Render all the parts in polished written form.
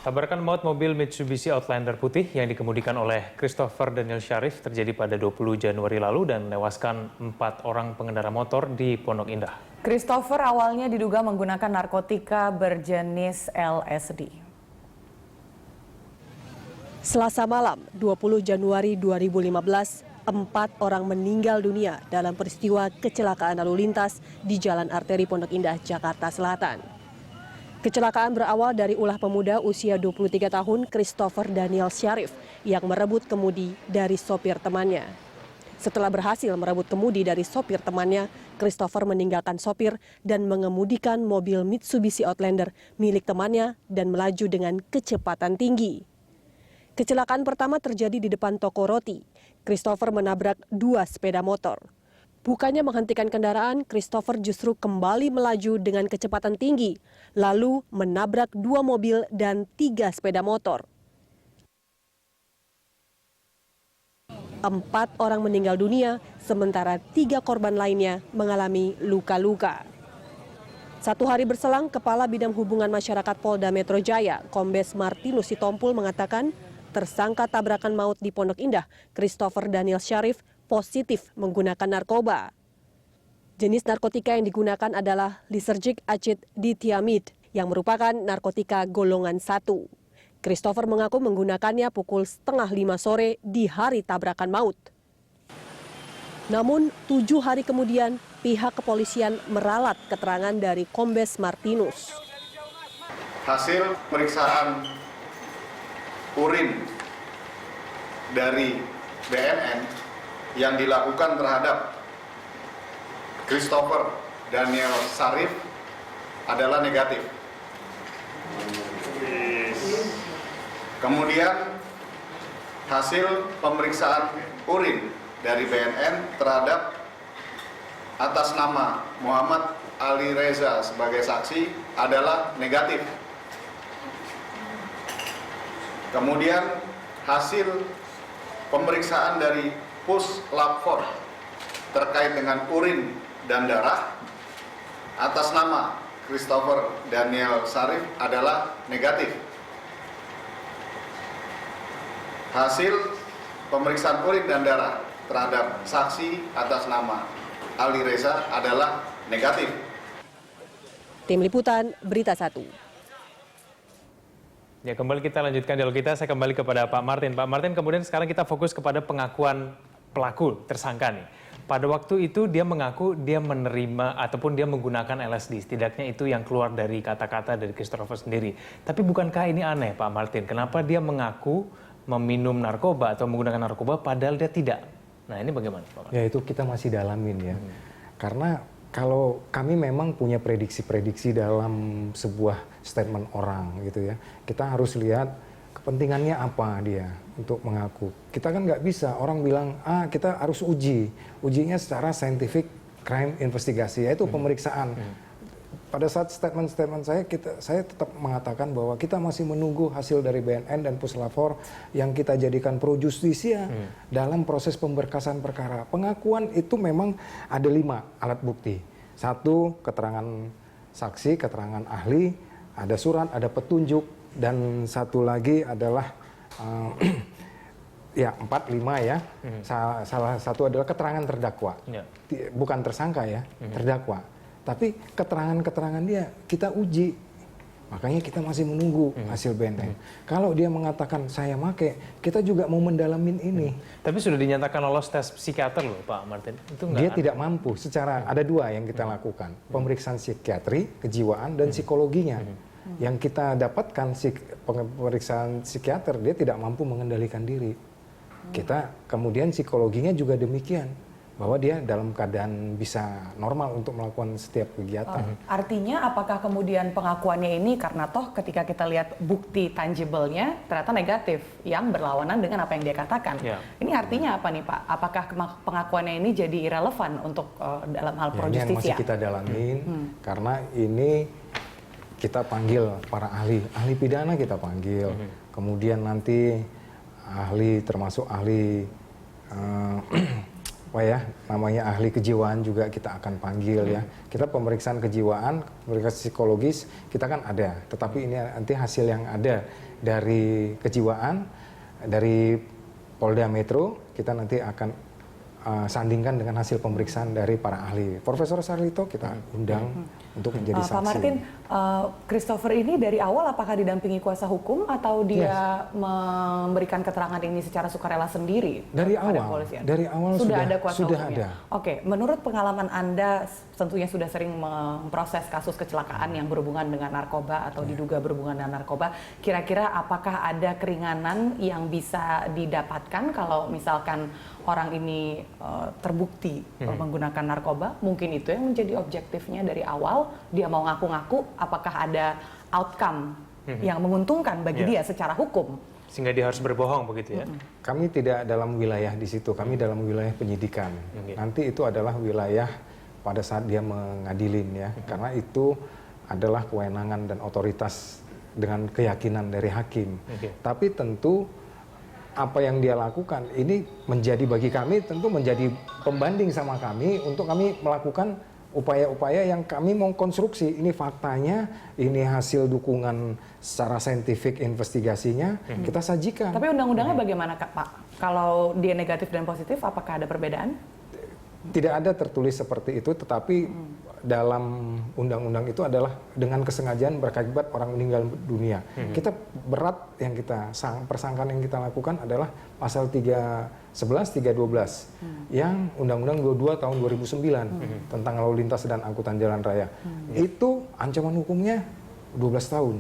Tabrakan maut mobil Mitsubishi Outlander putih yang dikemudikan oleh Christopher Daniel Syarif terjadi pada 20 Januari lalu dan menewaskan 4 orang pengendara motor di Pondok Indah. Christopher awalnya diduga menggunakan narkotika berjenis LSD. Selasa malam, 20 Januari 2015, 4 orang meninggal dunia dalam peristiwa kecelakaan lalu lintas di Jalan Arteri Pondok Indah, Jakarta Selatan. Kecelakaan berawal dari ulah pemuda usia 23 tahun Christopher Daniel Syarif yang merebut kemudi dari sopir temannya. Setelah berhasil merebut kemudi dari sopir temannya, Christopher meninggalkan sopir dan mengemudikan mobil Mitsubishi Outlander milik temannya dan melaju dengan kecepatan tinggi. Kecelakaan pertama terjadi di depan toko roti. Christopher menabrak 2 sepeda motor. Bukannya menghentikan kendaraan, Christopher justru kembali melaju dengan kecepatan tinggi, lalu menabrak 2 mobil dan 3 sepeda motor. 4 orang meninggal dunia, sementara 3 korban lainnya mengalami luka-luka. 1 hari berselang, Kepala Bidang Hubungan Masyarakat Polda Metro Jaya, Kombes Martinus Sitompul mengatakan, tersangka tabrakan maut di Pondok Indah, Christopher Daniel Syarif, positif menggunakan narkoba. Jenis narkotika yang digunakan adalah lysergic acid dithiamide yang merupakan narkotika golongan 1. Christopher mengaku menggunakannya pukul 4:30 sore di hari tabrakan maut. Namun 7 hari kemudian pihak kepolisian meralat keterangan dari Kombes Martinus. Hasil pemeriksaan urin dari BNN yang dilakukan terhadap Christopher Daniel Syarif adalah negatif. Kemudian hasil pemeriksaan urin dari BNN terhadap atas nama Muhammad Ali Reza sebagai saksi adalah negatif. Kemudian hasil pemeriksaan dari Puslap 4 terkait dengan urin dan darah atas nama Christopher Daniel Syarif adalah negatif. Hasil pemeriksaan urin dan darah terhadap saksi atas nama Ali Reza adalah negatif. Tim Liputan, Berita 1. Ya, kembali kita lanjutkan dialog kita. Saya kembali kepada Pak Martin. Pak Martin, kemudian sekarang kita fokus kepada pengakuan pelaku, tersangka nih. Pada waktu itu dia mengaku dia menerima ataupun dia menggunakan LSD. Setidaknya itu yang keluar dari kata-kata dari Christopher sendiri. Tapi bukankah ini aneh, Pak Martin? Kenapa dia mengaku meminum narkoba atau menggunakan narkoba padahal dia tidak? Nah, ini bagaimana, Pak Martin? Ya, itu kita masih dalamin ya. Karena kalau kami memang punya prediksi-prediksi dalam sebuah statement orang gitu ya. Kita harus lihat kepentingannya apa dia untuk mengaku. Kita kan nggak bisa orang bilang, kita harus ujinya secara scientific crime investigasi, yaitu pemeriksaan. Pada saat statement saya tetap mengatakan bahwa kita masih menunggu hasil dari BNN dan Puslap 4 yang kita jadikan pro justisia dalam proses pemberkasan perkara. Pengakuan itu memang ada 5 alat bukti. 1, keterangan saksi, keterangan ahli, ada surat, ada petunjuk, dan 1 lagi adalah 4, 5 ya. Salah satu adalah keterangan terdakwa, bukan tersangka ya, terdakwa. Tapi keterangan-keterangan dia kita uji, makanya kita masih menunggu hasil BNN. Kalau dia mengatakan saya make, kita juga mau mendalamin ini. Tapi sudah dinyatakan lolos tes psikiater loh, Pak Martin. Itu dia tidak mampu. Secara ada 2 yang kita lakukan, pemeriksaan psikiatri, kejiwaan dan psikologinya. Yang kita dapatkan pemeriksaan psikiater, dia tidak mampu mengendalikan diri. Kita kemudian psikologinya juga demikian, bahwa dia dalam keadaan bisa normal untuk melakukan setiap kegiatan. Artinya apakah kemudian pengakuannya ini karena toh ketika kita lihat bukti tangible-nya ternyata negatif yang berlawanan dengan apa yang dia katakan. Ini artinya apa nih, Pak? Apakah pengakuannya ini jadi irrelevan untuk dalam hal pro justisia? Ini yang masih kita dalamin karena ini kita panggil para ahli pidana kita panggil, kemudian nanti ahli termasuk ahli namanya ahli kejiwaan juga kita akan panggil ya. Kita pemeriksaan kejiwaan, pemeriksaan psikologis kita kan ada, tetapi ini nanti hasil yang ada dari kejiwaan, dari Polda Metro, kita nanti akan sandingkan dengan hasil pemeriksaan dari para ahli. Profesor Sarlito kita undang untuk menjadi saksi. Pak Martin, Christopher ini dari awal apakah didampingi kuasa hukum atau dia memberikan keterangan ini secara sukarela sendiri? Dari awal sudah ada kuasa sudah hukumnya. ada. Oke, menurut pengalaman Anda tentunya sudah sering memproses kasus kecelakaan yang berhubungan dengan narkoba atau diduga berhubungan dengan narkoba. Kira-kira apakah ada keringanan yang bisa didapatkan kalau misalkan orang ini terbukti menggunakan narkoba? Mungkin itu yang menjadi objektifnya dari awal. Dia mau ngaku-ngaku, apakah ada outcome yang menguntungkan bagi dia secara hukum? Sehingga dia harus berbohong begitu ya? Kami tidak dalam wilayah di situ, kami dalam wilayah penyidikan. Nanti itu adalah wilayah pada saat dia mengadilin ya, karena itu adalah kewenangan dan otoritas dengan keyakinan dari hakim. Tapi tentu apa yang dia lakukan ini menjadi bagi kami tentu menjadi pembanding sama kami untuk kami melakukan upaya-upaya yang kami mau konstruksi. Ini faktanya, ini hasil dukungan secara saintifik investigasinya, kita sajikan. Tapi undang-undangnya bagaimana Pak? Kalau dia negatif dan positif, apakah ada perbedaan? Tidak ada tertulis seperti itu, tetapi dalam undang-undang itu adalah dengan kesengajaan berakibat orang meninggal dunia. Kita berat yang kita persangkaan yang kita lakukan adalah pasal 311, 312 yang Undang-Undang 22 tahun 2009 tentang lalu lintas dan angkutan jalan raya. Itu ancaman hukumnya 12 tahun.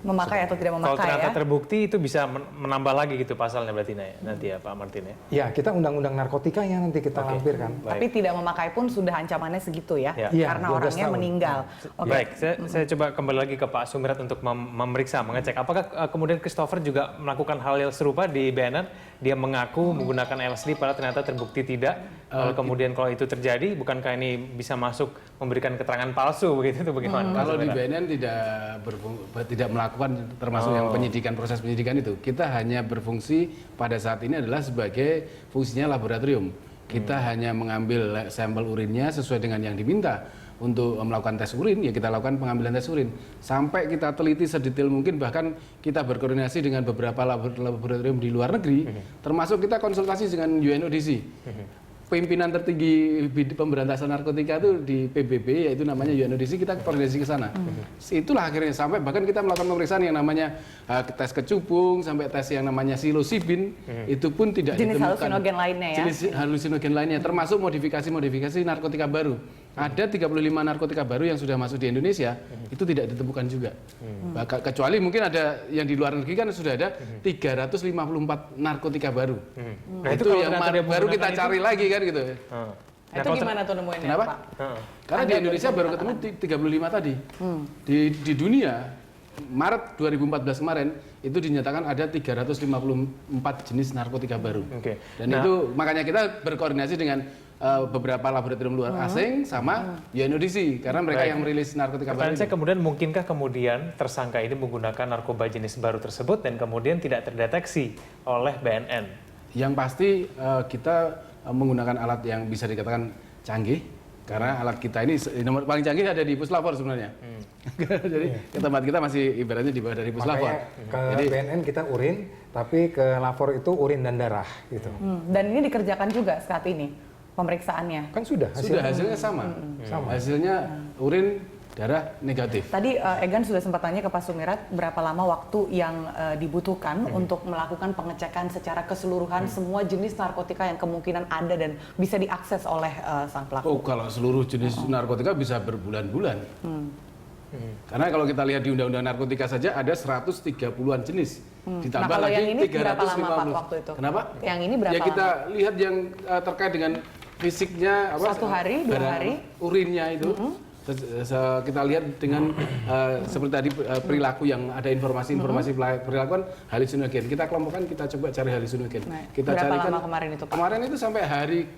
Memakai atau tidak memakai. Kalau ternyata ya? terbukti itu bisa menambah lagi gitu pasalnya berarti nanti ya Pak Martin ya? Ya, kita undang-undang narkotika yang nanti kita lampirkan. Tapi tidak memakai pun sudah ancamannya segitu ya? Ya, karena orangnya tahun. meninggal. Baik, saya coba kembali lagi ke Pak Sumirat untuk memeriksa, mengecek. Apakah kemudian Christopher juga melakukan hal yang serupa di BNN? Dia mengaku menggunakan LSD padahal ternyata terbukti tidak. Kemudian kalau itu terjadi, bukankah ini bisa masuk memberikan keterangan palsu begitu? Itu bagaimana? Kalau di BNN tidak melakukan termasuk yang penyidikan, proses penyidikan itu, kita hanya berfungsi pada saat ini adalah sebagai fungsinya laboratorium. Kita hanya mengambil sampel urinnya sesuai dengan yang diminta. Untuk melakukan tes urin, ya kita lakukan pengambilan tes urin. Sampai kita teliti sedetail mungkin, bahkan kita berkoordinasi dengan beberapa laboratorium di luar negeri, termasuk kita konsultasi dengan UNODC. Pimpinan tertinggi pemberantasan narkotika itu di PBB, yaitu namanya UNODC, kita koordinasi ke sana. Itulah akhirnya sampai bahkan kita melakukan pemeriksaan yang namanya tes kecubung, sampai tes yang namanya psilocybin, itu pun tidak jenis ditemukan. halusinogen lainnya ya? Jenis halusinogen lainnya, termasuk modifikasi-modifikasi narkotika baru. Ada 35 narkotika baru yang sudah masuk di Indonesia, itu tidak ditemukan juga. Kecuali mungkin ada yang di luar negeri kan sudah ada 354 narkotika baru. Nah, itu yang baru kita cari lagi kan gitu. Itu gimana tuh nemuinnya Kenapa? Pak? Karena di Indonesia baru ketemu 35 tadi. Di dunia Maret 2014 kemarin itu dinyatakan ada 354 jenis narkotika baru. Dan itu makanya kita berkoordinasi dengan beberapa laboratorium luar asing sama UNODC karena mereka yang merilis narkotika baru. Saya kemudian mungkinkah kemudian tersangka ini menggunakan narkoba jenis baru tersebut dan kemudian tidak terdeteksi oleh BNN? Yang pasti kita menggunakan alat yang bisa dikatakan canggih karena alat kita ini nomor paling canggih ada di Puslapor sebenarnya. Jadi tempat kita masih ibaratnya di bawah dari Puslapor. Jadi BNN kita urin, tapi ke lapor itu urin dan darah gitu. Dan ini dikerjakan juga saat ini pemeriksaannya? Kan sudah hasilnya sama. Hasilnya urin, darah negatif. Tadi Egan sudah sempat tanya ke Pak Sumirat berapa lama waktu yang dibutuhkan untuk melakukan pengecekan secara keseluruhan semua jenis narkotika yang kemungkinan ada dan bisa diakses oleh sang pelaku. Oh, kalau seluruh jenis narkotika bisa berbulan-bulan. Karena kalau kita lihat di Undang-Undang Narkotika saja ada 130-an jenis. Ditambah kalau lagi yang ini 350. berapa lama Pak waktu itu? Kenapa? Yang ini berapa ya kita lama? lihat yang terkait dengan fisiknya apa? 1 hari, 2 hari? Urinnya itu. Terus, kita lihat dengan seperti tadi perilaku yang ada informasi-informasi perilakuan halusinogen. Kita kelompokkan, kita coba cari halusinogen. Nah, kita berapa carikan, lama kemarin itu Pak? Kemarin itu sampai hari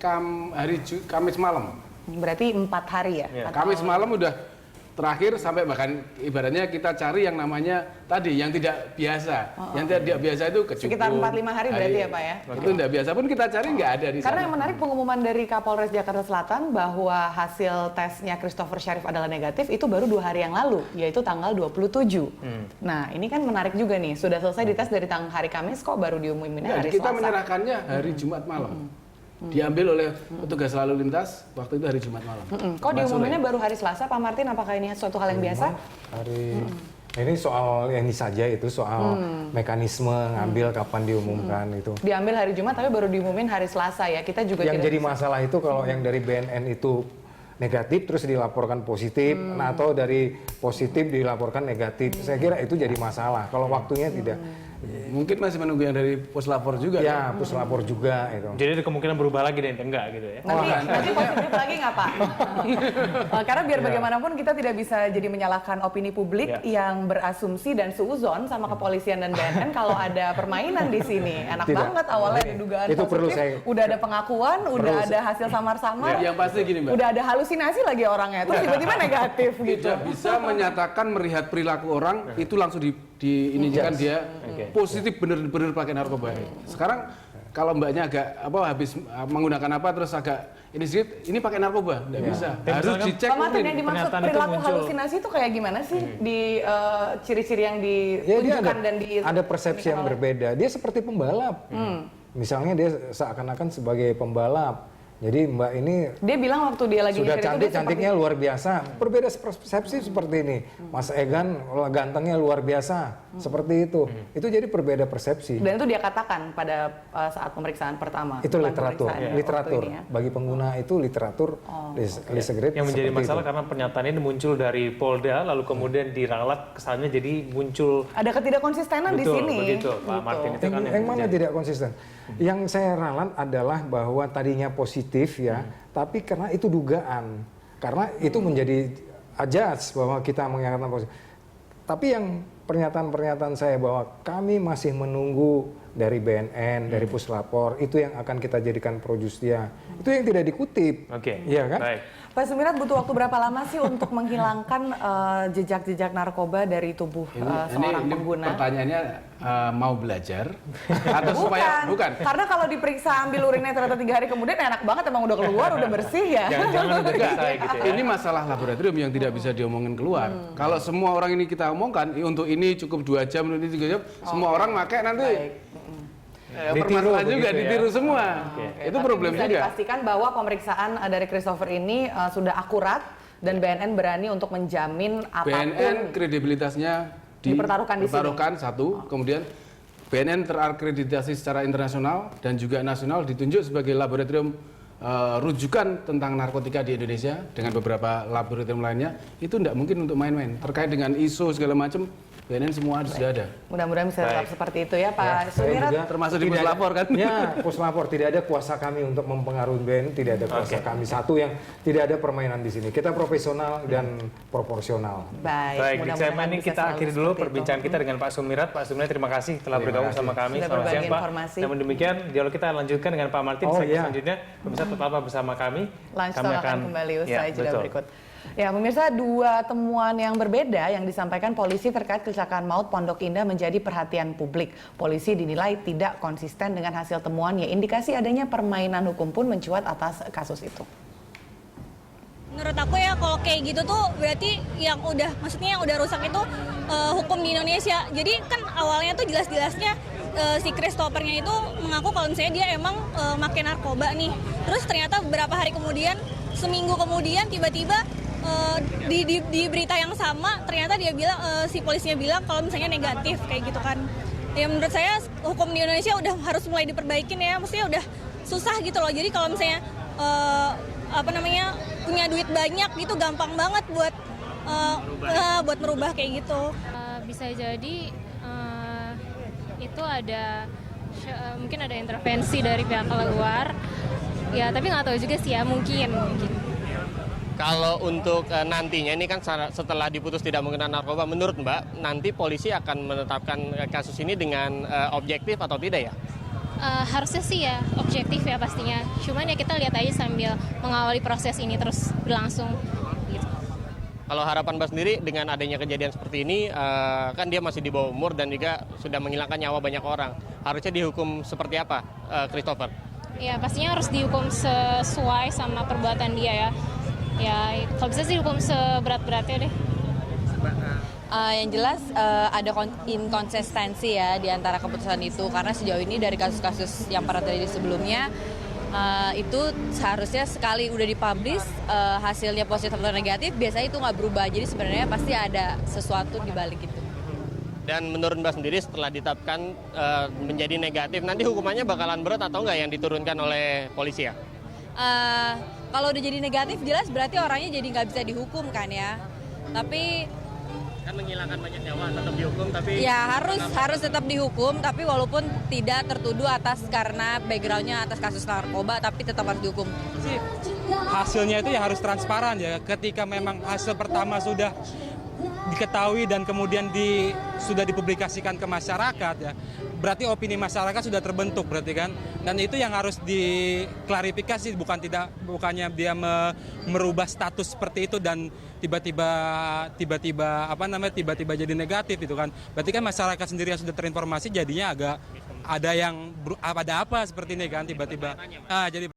Kamis malam. Berarti 4 hari ya? Kamis malam udah terakhir sampai bahkan ibaratnya kita cari yang namanya tadi yang tidak biasa. Yang tidak biasa itu kecubung. Sekitar 4-5 hari berarti ya Pak ya? Itu tidak biasa pun kita cari nggak ada di sana. Karena yang menarik pengumuman dari Kapolres Jakarta Selatan bahwa hasil tesnya Christopher Syarif adalah negatif itu baru 2 hari yang lalu, yaitu tanggal 27. Nah ini kan menarik juga nih, sudah selesai dites dari hari Kamis kok baru diumuminnya hari kita Selasa. menyerahkannya hari Jumat malam. Diambil oleh petugas lalu lintas waktu itu hari Jumat malam. Kok diumuminnya baru hari Selasa, Pak Martin? Apakah ini suatu hal yang biasa? Ini soal yang ini saja itu soal mekanisme ngambil kapan diumumkan itu. Diambil hari Jumat tapi baru diumumin hari Selasa ya. Kita juga yang tidak jadi bisa. masalah itu kalau yang dari BNN itu negatif terus dilaporkan positif, atau dari positif dilaporkan negatif. Saya kira itu jadi masalah. Kalau waktunya tidak. Mungkin masih menunggu yang dari puslapor juga. Ya, puslapor juga itu. Jadi ada kemungkinan berubah lagi dan enggak gitu ya. Nanti positif lagi nggak Pak? Karena biar bagaimanapun kita tidak bisa jadi menyalahkan opini publik yang berasumsi dan suuzon sama kepolisian dan BNN kalau ada permainan di sini. Enak banget awalnya didugaan itu perlu positif, udah ada pengakuan, udah ada hasil samar-samar. Yang pasti gini Mbak. Udah ada halusinasi lagi orangnya, terus tiba-tiba negatif gitu. Tidak bisa menyatakan melihat perilaku orang itu langsung diinikan dia positif bener-bener pakai narkoba. Sekarang kalau mbaknya agak habis menggunakan apa terus agak ini pakai narkoba, nggak bisa. Harus dicek. Pak Martin, yang dimaksud perilaku halusinasi itu kayak gimana sih di ciri-ciri yang ditunjukkan dan di ada persepsi yang berbeda. Dia seperti pembalap. Misalnya dia seakan-akan sebagai pembalap. Jadi Mbak ini dia bilang waktu dia lagi sudah cantiknya luar biasa. Berbeda persepsi seperti ini. Mas Egan gantengnya luar biasa. Seperti itu. Itu jadi berbeda persepsi. Dan itu dia katakan pada saat pemeriksaan pertama. Itu literatur. Bagi pengguna itu literatur Lisegrit. Yang menjadi masalah karena pernyataan ini muncul dari Polda lalu kemudian diralat kesannya jadi muncul ada ketidakkonsistenan di sini. Begitu, Pak Martin itu kan yang mana tidak konsisten. Yang saya ralat adalah bahwa tadinya positif ya, tapi karena itu dugaan. Karena itu menjadi ajas bahwa kita menyatakan positif. Tapi yang pernyataan-pernyataan saya bahwa kami masih menunggu dari BNN, dari Puslapor, itu yang akan kita jadikan pro justia. Itu yang tidak dikutip. Oke. Iya kan? Baik. Pak Sumirat butuh waktu berapa lama sih untuk menghilangkan jejak-jejak narkoba dari tubuh seorang pengguna? Pertanyaannya mau belajar atau supaya bukan? Karena kalau diperiksa ambil urinnya ternyata 3 hari kemudian enak banget emang udah keluar udah bersih ya. Jangan udah selesai gitu ya. Ini masalah laboratorium yang tidak bisa diomongin keluar. Kalau semua orang ini kita omongkan untuk ini cukup 2 jam, untuk ini 3 jam, semua orang pakai nanti. Permasalahan juga ditiru semua. Itu problem bisa juga. Dipastikan bahwa pemeriksaan dari Christopher ini sudah akurat dan BNN berani untuk menjamin apapun. BNN kredibilitasnya dipertaruhkan di sini. Satu, kemudian BNN terakreditasi secara internasional dan juga nasional ditunjuk sebagai laboratorium rujukan tentang narkotika di Indonesia dengan beberapa laboratorium lainnya. Itu tidak mungkin untuk main-main. Terkait dengan ISO segala macam, BNN semua sudah ada. Mudah-mudahan bisa tetap seperti itu ya Pak Sumirat. Termasuk di Puslapor kan? Ya, Puslapor tidak ada kuasa kami untuk mempengaruhi BNN, tidak ada kuasa kami. Satu yang tidak ada permainan di sini. Kita profesional dan proporsional. Baik, di segmen ini kita akhiri dulu perbincangan kita dengan Pak Sumirat. Pak Sumirat, terima kasih telah bergabung sama kami. Selamat siang Pak. Namun demikian, dialog kita lanjutkan dengan Pak Martin. Selanjutnya, pemirsa tetaplah bersama kami. Lunch Talk akan kembali usai jeda berikut. Ya, pemirsa, 2 temuan yang berbeda yang disampaikan polisi terkait kecelakaan maut Pondok Indah menjadi perhatian publik. Polisi dinilai tidak konsisten dengan hasil temuannya. Indikasi adanya permainan hukum pun mencuat atas kasus itu. Menurut aku ya kalau kayak gitu tuh berarti yang udah rusak itu hukum di Indonesia. Jadi kan awalnya tuh jelas-jelasnya si Christophernya itu mengaku kalau misalnya dia emang makin narkoba nih. Terus ternyata beberapa hari kemudian, seminggu kemudian tiba-tiba di berita yang sama ternyata dia bilang si polisinya bilang kalau misalnya negatif kayak gitu kan. Ya menurut saya hukum di Indonesia udah harus mulai diperbaikin ya, maksudnya udah susah gitu loh. Jadi kalau misalnya punya duit banyak gitu gampang banget buat merubah kayak gitu. Bisa jadi itu ada mungkin ada intervensi dari pihak luar. Ya tapi nggak tahu juga sih ya, mungkin. Kalau untuk nantinya ini kan setelah diputus tidak menggunakan narkoba, menurut Mbak, nanti polisi akan menetapkan kasus ini dengan objektif atau tidak ya? Harusnya sih ya objektif ya pastinya. Cuman ya kita lihat aja sambil mengawali proses ini terus berlangsung. Gitu. Kalau harapan Mbak sendiri dengan adanya kejadian seperti ini, kan dia masih di bawah umur dan juga sudah menghilangkan nyawa banyak orang. Harusnya dihukum seperti apa, Christopher? Ya pastinya harus dihukum sesuai sama perbuatan dia ya. Ya kalau bisa sih hukum seberat-beratnya deh. Yang jelas ada inkonsistensi ya di antara keputusan itu, karena sejauh ini dari kasus-kasus yang pernah terjadi sebelumnya itu seharusnya sekali udah dipublish hasilnya positif atau negatif, biasanya itu nggak berubah. Jadi sebenarnya pasti ada sesuatu di balik itu. Dan menurut Mbak sendiri setelah ditetapkan menjadi negatif, nanti hukumannya bakalan berat atau enggak yang diturunkan oleh polisi ya? Kalau udah jadi negatif jelas berarti orangnya jadi nggak bisa dihukum kan ya. Tapi kan menghilangkan banyak nyawa tetap dihukum, tapi ya harus tetap dihukum, tapi walaupun tidak tertuduh karena backgroundnya atas kasus narkoba, tapi tetap harus dihukum. Hasilnya itu ya harus transparan ya. Ketika memang hasil pertama sudah diketahui dan kemudian sudah dipublikasikan ke masyarakat ya, berarti opini masyarakat sudah terbentuk berarti kan, dan itu yang harus diklarifikasi, bukannya dia merubah status seperti itu dan tiba-tiba jadi negatif itu kan, berarti kan masyarakat sendiri yang sudah terinformasi jadinya agak ada yang ada apa seperti ini kan tiba-tiba jadi